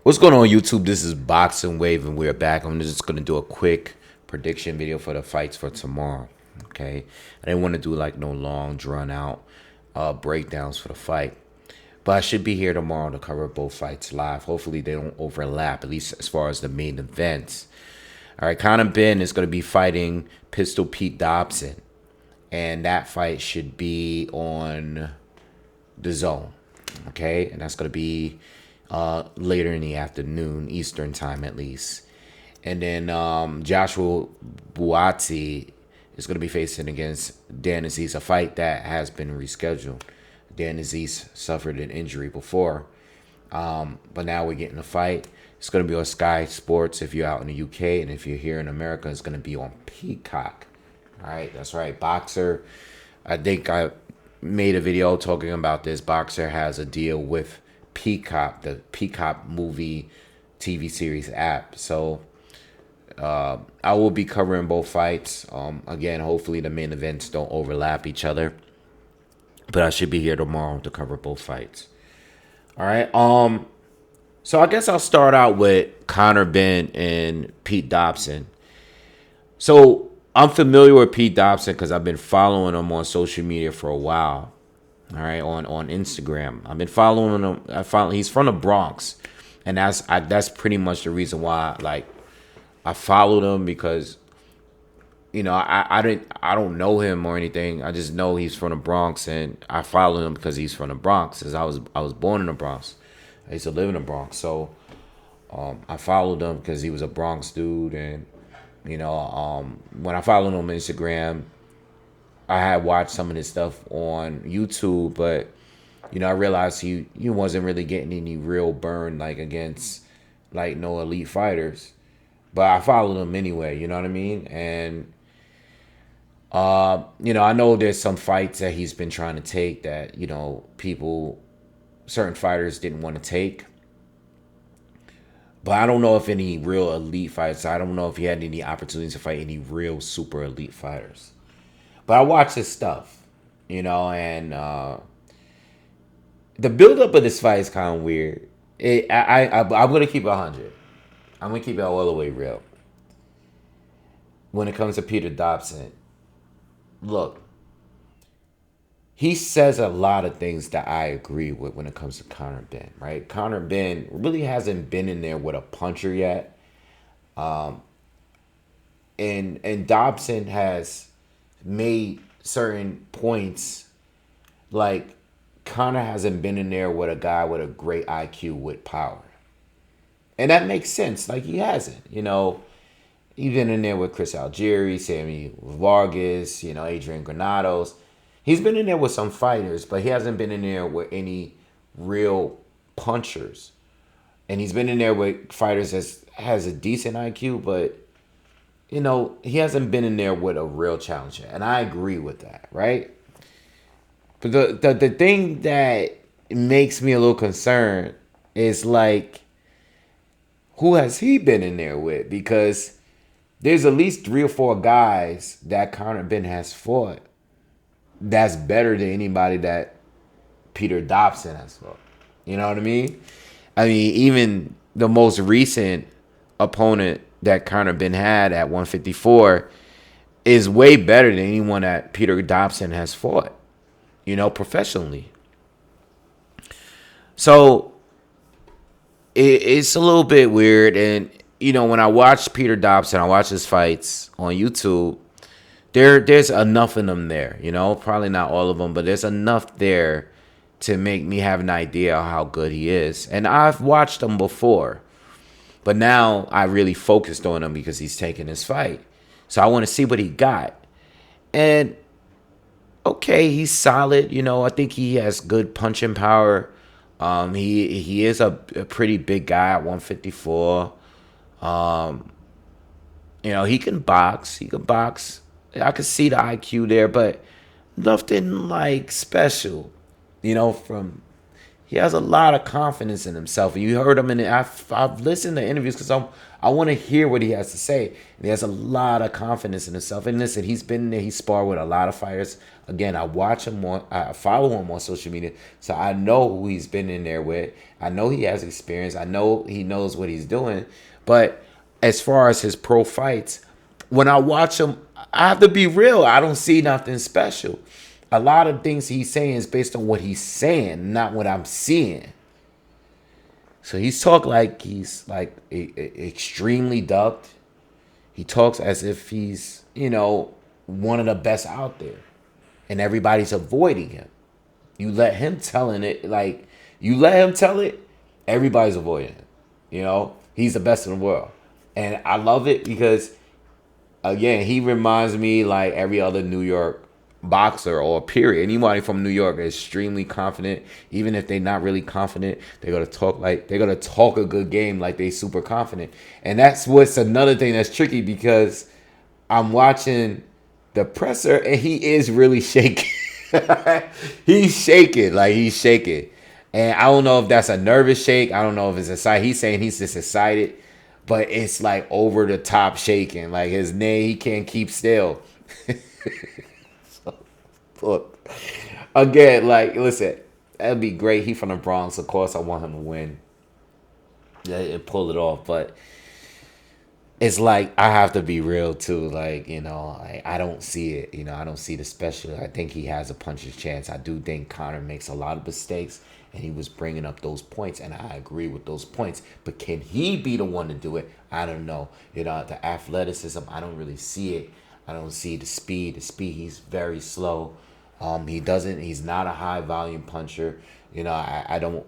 What's going on, YouTube? This is Boxingwave, and we're back. I'm just going to do a quick prediction video for the fights for tomorrow. Okay, I didn't want to do like no long, drawn out breakdowns for the fight, but I should be here tomorrow to cover both fights live. Hopefully, they don't overlap, at least as far as the main events. All right, Conor Benn is going to be fighting Pistol Pete Dobson, and that fight should be on dazn. Okay, and that's going to be later in the afternoon, Eastern time at least. And then Joshua Buatsi is going to be facing against Azeez, a fight that has been rescheduled. Azeez suffered an injury before, but now we're getting a fight. It's going to be on Sky Sports if you're out in the UK, and if you're here in America, it's going to be on Peacock. All right, that's right. Boxer, I think I made a video talking about this. Boxer has a deal with Peacock, the Peacock movie TV series app. So I will be covering both fights. Again, hopefully the main events don't overlap each other, but I should be here tomorrow to cover both fights. All right. So I guess I'll start out with Conor Benn and Pete Dobson. So I'm familiar with Pete Dobson because I've been following him on social media for a while. All right, on Instagram, I've been following him. He's from the Bronx, and that's pretty much the reason why. Like, I followed him because, I don't know him or anything. I just know he's from the Bronx, and I followed him because he's from the Bronx. As I was born in the Bronx, I used to live in the Bronx, so I followed him because he was a Bronx dude, and when I followed him on Instagram, I had watched some of his stuff on YouTube, but I realized he wasn't really getting any real burn like against like no elite fighters. But I followed him anyway, you know what I mean? And I know there's some fights that he's been trying to take that, certain fighters didn't want to take. But I don't know if any real elite fights, I don't know if he had any opportunities to fight any real super elite fighters. But I watch his stuff, and the buildup of this fight is kind of weird. I'm going to keep it 100. I'm going to keep it all the way real. When it comes to Peter Dobson, look, he says a lot of things that I agree with when it comes to Conor Benn, right? Conor Benn really hasn't been in there with a puncher yet. And Dobson has made certain points, like Conor hasn't been in there with a guy with a great IQ with power, and that makes sense. Like, he hasn't, he's been in there with Chris Algieri, Sammy Vargas, Adrian Granados. He's been in there with some fighters, but he hasn't been in there with any real punchers, and he's been in there with fighters that has a decent IQ, but he hasn't been in there with a real challenger, and I agree with that, right? But the thing that makes me a little concerned is, like, who has he been in there with? Because there's at least 3 or 4 guys that Conor Benn has fought that's better than anybody that Peter Dobson has fought. You know what I mean? I mean, even the most recent opponent that Conor Benn had at 154 is way better than anyone that Peter Dobson has fought, professionally. So it's a little bit weird. And, when I watch Peter Dobson, I watch his fights on YouTube, there's enough in them there, probably not all of them, but there's enough there to make me have an idea of how good he is. And I've watched him before, but now I really focused on him because he's taking his fight. So I want to see what he got. And, okay, he's solid. I think he has good punching power. He is a pretty big guy at 154. He can box. I could see the IQ there, but nothing like special, from He has a lot of confidence in himself. And you heard him I've listened to interviews because I want to hear what he has to say. And he has a lot of confidence in himself. And listen, he's been there. He sparred with a lot of fighters. Again, I follow him on social media, so I know who he's been in there with. I know he has experience. I know he knows what he's doing. But as far as his pro fights, when I watch him, I have to be real. I don't see nothing special. A lot of things he's saying is based on what he's saying, not what I'm seeing. So he's talk like he's like extremely ducked. He talks as if he's, one of the best out there. And everybody's avoiding him. You let him tell it, everybody's avoiding him. He's the best in the world. And I love it because, again, he reminds me like every other New York boxer or period. Anybody from New York is extremely confident. Even if they're not really confident, they're gonna talk a good game like they super confident. And that's what's another thing that's tricky because I'm watching the presser and he is really shaking. He's shaking. And I don't know if that's a nervous shake. I don't know if it's excited. He's saying he's just excited, but it's like over the top shaking. Like his knee, he can't keep still. Look, again, listen, that'd be great. He from the Bronx, of course. I want him to win, and pull it off. But it's like I have to be real too. I don't see it. I don't see the special. I think he has a puncher's chance. I do think Conor makes a lot of mistakes, and he was bringing up those points, and I agree with those points. But can he be the one to do it? I don't know. The athleticism, I don't really see it. I don't see the speed. He's very slow. He's not a high volume puncher. I don't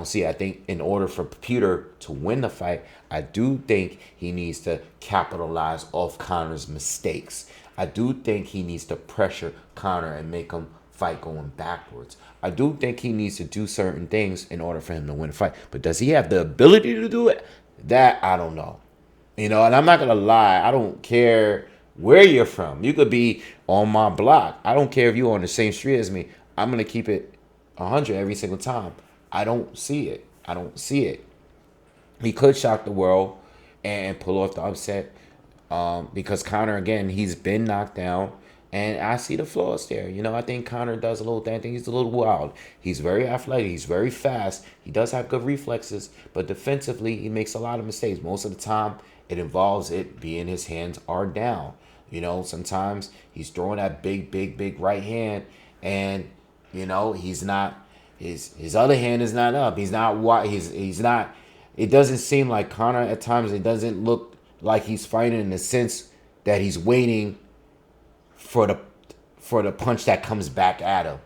see it. I think in order for Peter to win the fight, I do think he needs to capitalize off Conor's mistakes. I do think he needs to pressure Conor and make him fight going backwards. I do think he needs to do certain things in order for him to win a fight. But does he have the ability to do it? That I don't know. And I'm not going to lie. I don't care where you're from. You could be on my block. I don't care if you're on the same street as me. I'm going to keep it 100 every single time. I don't see it. He could shock the world and pull off the upset because Conor, again, he's been knocked down. And I see the flaws there. I think Conor does a little thing. I think he's a little wild. He's very athletic. He's very fast. He does have good reflexes. But defensively, he makes a lot of mistakes. Most of the time, it involves it being his hands are down. Sometimes he's throwing that big right hand. And, he's not, his other hand is not up. He's not wide. He's not, it doesn't seem like Conor at times, it doesn't look like he's fighting in the sense that he's waiting for the punch that comes back at him.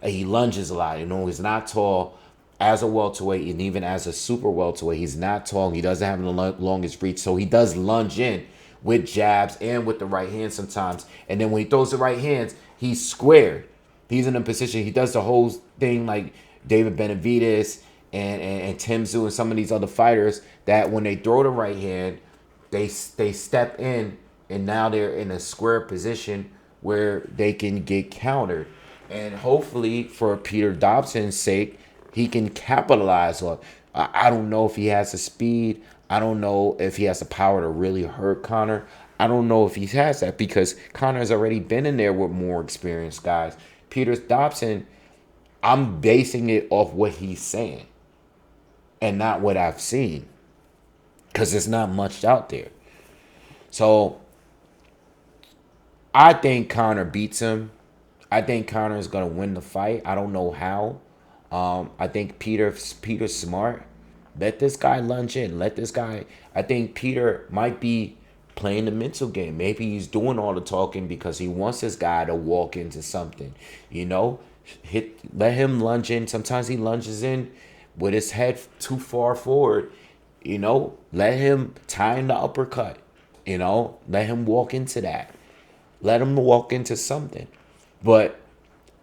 He lunges a lot. He's not tall as a welterweight, and even as a super welterweight, he's not tall. He doesn't have the longest reach, so he does lunge in with jabs and with the right hand sometimes. And then when he throws the right hands, he's squared. He's in a position. He does the whole thing like David Benavidez and Tim Tszyu and some of these other fighters that when they throw the right hand, they step in, and now they're in a square position where they can get countered. And hopefully for Peter Dobson's sake, he can capitalize on. I don't know if he has the speed. I don't know if he has the power to really hurt Conor. I don't know if he has that because Conor's already been in there with more experienced guys. Peter Dobson, I'm basing it off what he's saying and not what I've seen because there's not much out there. So I think Conor beats him. I think Conor is going to win the fight. I don't know how. I think Peter's smart. Let this guy lunge in. I think Peter might be playing the mental game. Maybe he's doing all the talking because he wants this guy to walk into something. Let him lunge in. Sometimes he lunges in with his head too far forward. Let him time the uppercut. Let him walk into that. Let him walk into something. But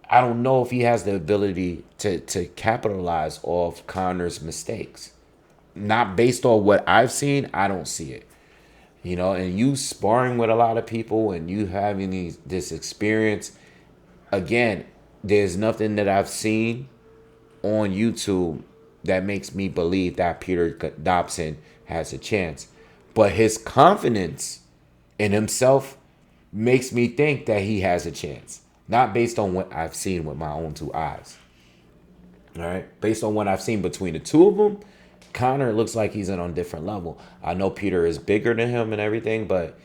I don't know if he has the ability to capitalize off Conor's mistakes. Not based on what I've seen, I don't see it. And you sparring with a lot of people and you having this experience, again, there's nothing that I've seen on YouTube that makes me believe that Peter Dobson has a chance. But his confidence in himself makes me think that he has a chance. Not based on what I've seen with my own two eyes. All right. Based on what I've seen between the two of them, Connor looks like he's on a different level. I know Peter is bigger than him and everything, but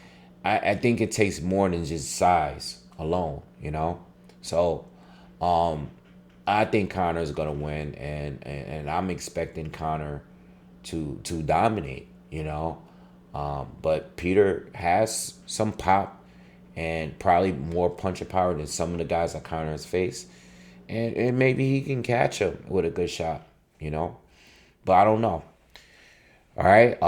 I think it takes more than just size alone, you know? So I think Connor's gonna win, and I'm expecting Connor to dominate, you know. But Peter has some pop and probably more punching power than some of the guys that Connor has faced, and maybe he can catch him with a good shot, you know. But I don't know. All right.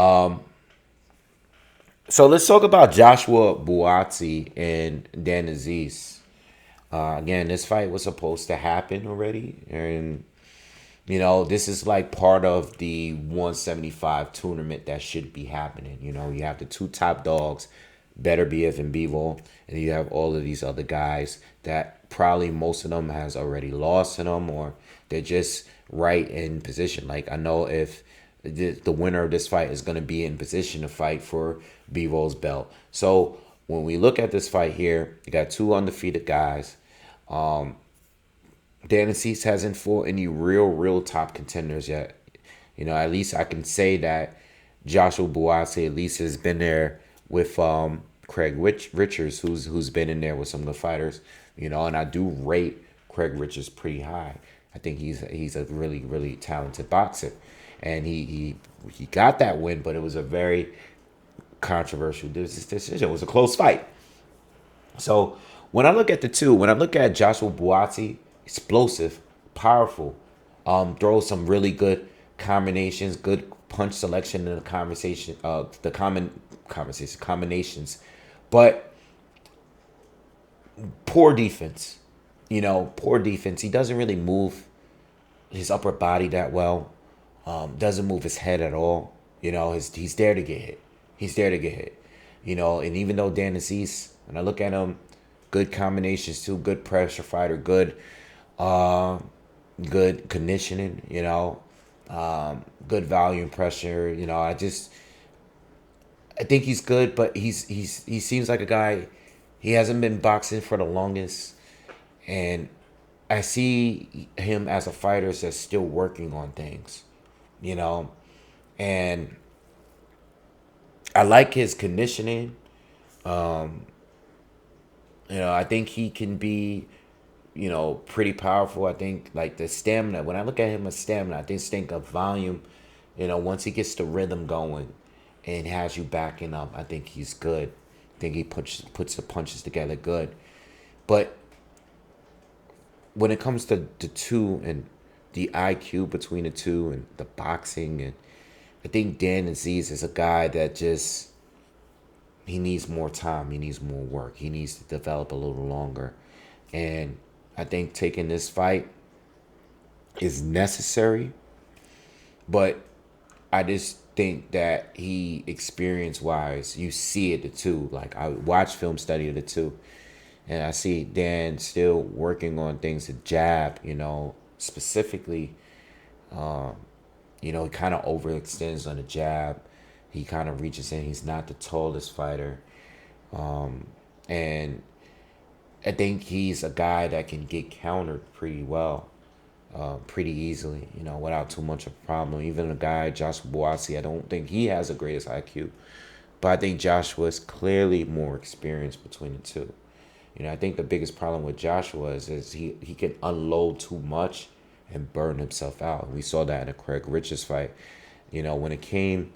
So let's talk about Joshua Buatsi and Dan Azeez. Again, this fight was supposed to happen already, and you know, this is like part of the 175 tournament that should be happening. You know, you have the two top dogs, Better BF and Bevo, and you have all of these other guys that probably most of them has already lost in them, or they're just right in position. Like I know if the winner of this fight is going to be in position to fight for Bevo's belt. So when we look at this fight here, you got two undefeated guys. Dan Azeez hasn't fought any real top contenders yet. You know, at least I can say that Joshua Buatsi at least has been there with Craig Richards, who's been in there with some good fighters. You know, and I do rate Craig Richards pretty high. I think he's a really talented boxer, and he got that win, but it was a very controversial decision. It was a close fight. So when I look at the two, when I look at Joshua Buatsi, explosive, powerful, throws some really good combinations, good punch selection in the conversation, combinations, but poor defense. You know, poor defense. He doesn't really move his upper body that well. Doesn't move his head at all. You know, he's there to get hit. He's there to get hit. You know, and even though Dan Azeez, when I look at him, good combinations too, good pressure fighter, good conditioning, you know, good volume pressure. You know, I think he's good, but he seems like a guy. He hasn't been boxing for the longest, and I see him as a fighter that's still working on things, you know, and I like his conditioning. You know, I think he can be, you know, pretty powerful. I think like the stamina. When I look at him as stamina, I think of volume. You know, once he gets the rhythm going and has you backing up, I think he's good. I think he puts the punches together good. But when it comes to the two and the IQ between the two and the boxing, and I think Dan Azeez is a guy that just he needs more time. He needs more work. He needs to develop a little longer. And I think taking this fight is necessary. But I just think that he, experience-wise, you see it the two. Like, I watch film study of the two. And I see Dan still working on things to jab, you know, specifically. You know, he kind of overextends on the jab. He kind of reaches in. He's not the tallest fighter. And I think he's a guy that can get countered pretty well, pretty easily, you know, without too much of a problem. Even a guy, Joshua Buatsi, I don't think he has the greatest IQ. But I think Joshua is clearly more experienced between the two. You know, I think the biggest problem with Joshua is he can unload too much and burn himself out. We saw that in the Craig Richards fight. You know, when it came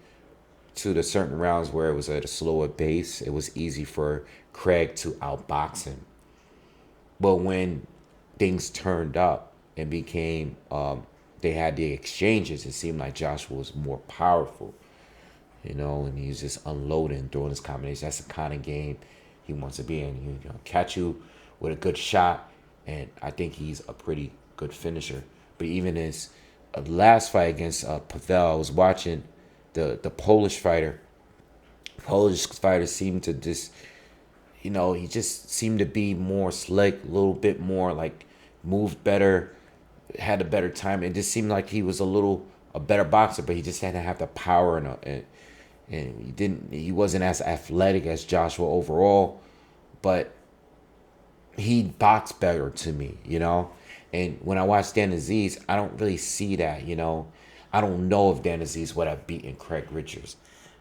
to the certain rounds where it was at a slower pace, it was easy for Craig to outbox him. But when things turned up and became, they had the exchanges, it seemed like Joshua was more powerful, you know, and he's just unloading, throwing his combinations. That's the kind of game he wants to be in. You know, catch you with a good shot, and I think he's a pretty good finisher. But even his last fight against Pavel, I was watching the Polish fighter. Polish fighter seemed to just, you know, he just seemed to be more slick, a little bit more like moved better, had a better time. It just seemed like he was a better boxer, but he just didn't have the power and he wasn't as athletic as Joshua overall, but he boxed better to me, you know. And when I watch Dan Azeez, I don't really see that, you know. I don't know if Dan Azeez would have beaten Craig Richards,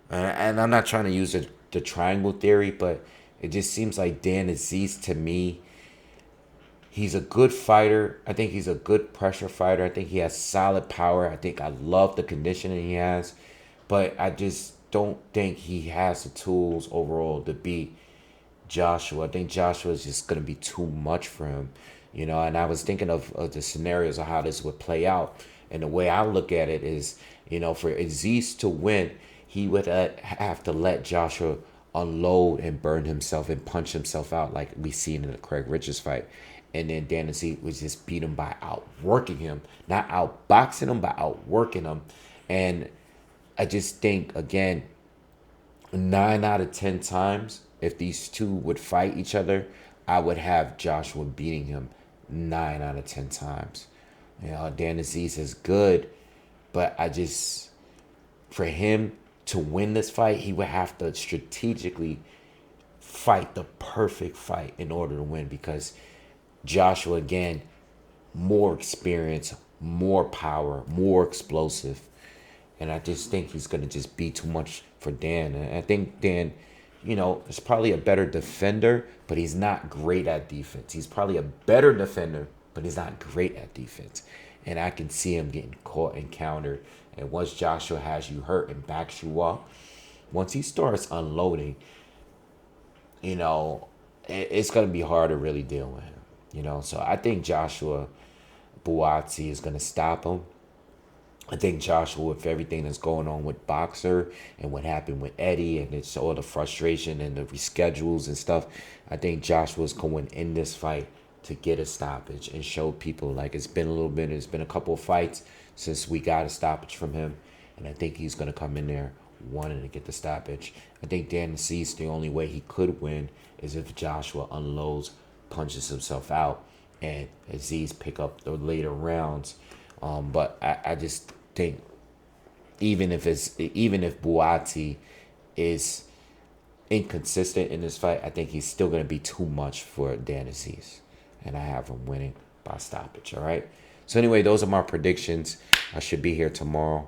and I'm not trying to use the triangle theory, but it just seems like Dan Azeez to me, he's a good fighter. I think he's a good pressure fighter. I think he has solid power. I think I love the conditioning he has, but I just don't think he has the tools overall to beat Joshua. I think Joshua is just going to be too much for him, you know. And I was thinking of the scenarios of how this would play out. And the way I look at it is, you know, for Azeez to win, he would have to let Joshua unload and burn himself and punch himself out like we seen in the Craig Richards fight. And then Dan Azeez would just beat him by outworking him, not outboxing him, but outworking him. And I just think, again, 9 out of 10 times, if these two would fight each other, I would have Joshua beating him 9 out of 10 times. You know, Dan Azeez is good, but for him to win this fight, he would have to strategically fight the perfect fight in order to win, because Joshua, again, more experience, more power, more explosive. And I just think he's going to just be too much for Dan. And I think Dan, you know, is probably a better defender, but he's not great at defense. He's probably a better defender, but he's not great at defense. And I can see him getting caught and countered. And once Joshua has you hurt and backs you up, once he starts unloading, you know, it's going to be hard to really deal with him. You know, so I think Joshua Buatsi is going to stop him. I think Joshua, with everything that's going on with Boxer and what happened with Eddie and it's all the frustration and the reschedules and stuff, I think Joshua's going in this fight to get a stoppage and show people, like, it's been a couple of fights since we got a stoppage from him. And I think he's going to come in there wanting to get the stoppage. I think Dan Azeez, the only way he could win is if Joshua unloads, punches himself out, and Azeez pick up the later rounds. But I just think even if Buatsi is inconsistent in this fight, I think he's still going to be too much for Dan Azeez, and I have him winning by stoppage. All right. So anyway, those are my predictions. I should be here tomorrow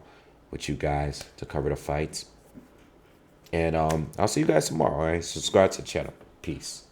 with you guys to cover the fights, and I'll see you guys tomorrow. All right. Subscribe to the channel. Peace.